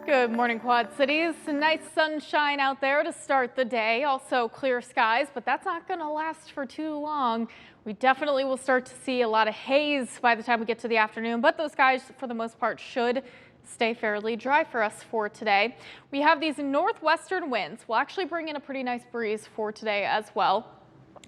Good morning, Quad Cities. Nice sunshine out there to start the day. Also clear skies, but that's not going to last for too long. We definitely will start to see a lot of haze by the time we get to the afternoon, but those skies for the most part should stay fairly dry for us for today. We have these northwestern winds. We'll actually bring in a pretty nice breeze for today as well.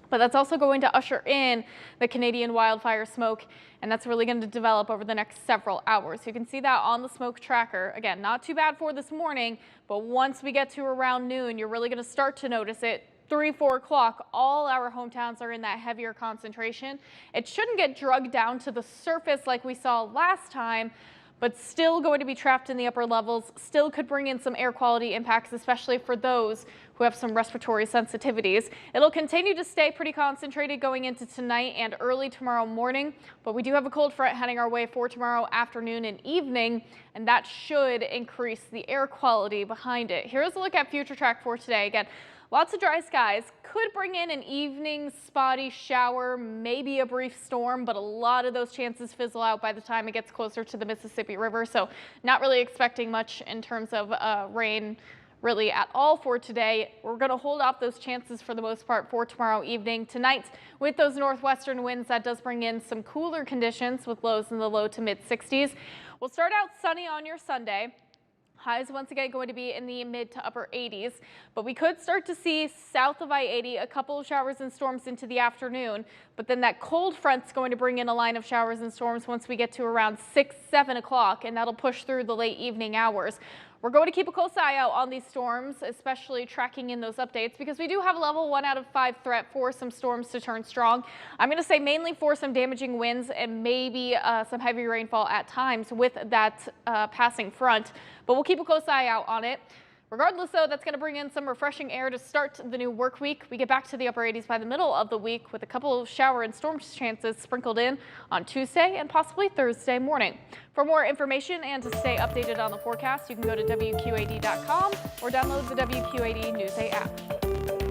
But that's also going to usher in the Canadian wildfire smoke, and that's really going to develop over the next several hours. You can see that on the smoke tracker. Again, not too bad for this morning, but once we get to around noon, you're really going to start to notice it. 3, 4 o'clock, all our hometowns are in that heavier concentration. It shouldn't get drugged down to the surface like we saw last time, but still going to be trapped in the upper levels, still could bring in some air quality impacts, especially for those who have some respiratory sensitivities. It'll continue to stay pretty concentrated going into tonight and early tomorrow morning, but we do have a cold front heading our way for tomorrow afternoon and evening, and that should increase the air quality behind it. Here's a look at future track for today. Again, lots of dry skies, could bring in an evening spotty shower, maybe a brief storm, but a lot of those chances fizzle out by the time it gets closer to the Mississippi River. So not really expecting much in terms of rain really at all for today. We're going to hold off those chances for the most part for tomorrow evening. Tonight, with those northwestern winds, that does bring in some cooler conditions with lows in the low to mid 60s. We'll start out sunny on your Sunday. Highs once again going to be in the mid to upper 80s, but we could start to see south of I-80 a couple of showers and storms into the afternoon, but then that cold front's going to bring in a line of showers and storms once we get to around 6, 7 o'clock, and that'll push through the late evening hours. We're going to keep a close eye out on these storms, especially tracking in those updates, because we do have a level 1 out of 5 threat for some storms to turn strong. I'm going to say mainly for some damaging winds and maybe some heavy rainfall at times with that passing front, but we'll keep a close eye out on it. Regardless, though, that's going to bring in some refreshing air to start the new work week. We get back to the upper 80s by the middle of the week with a couple of shower and storm chances sprinkled in on Tuesday and possibly Thursday morning. For more information and to stay updated on the forecast, you can go to WQAD.com or download the WQAD News 8 app.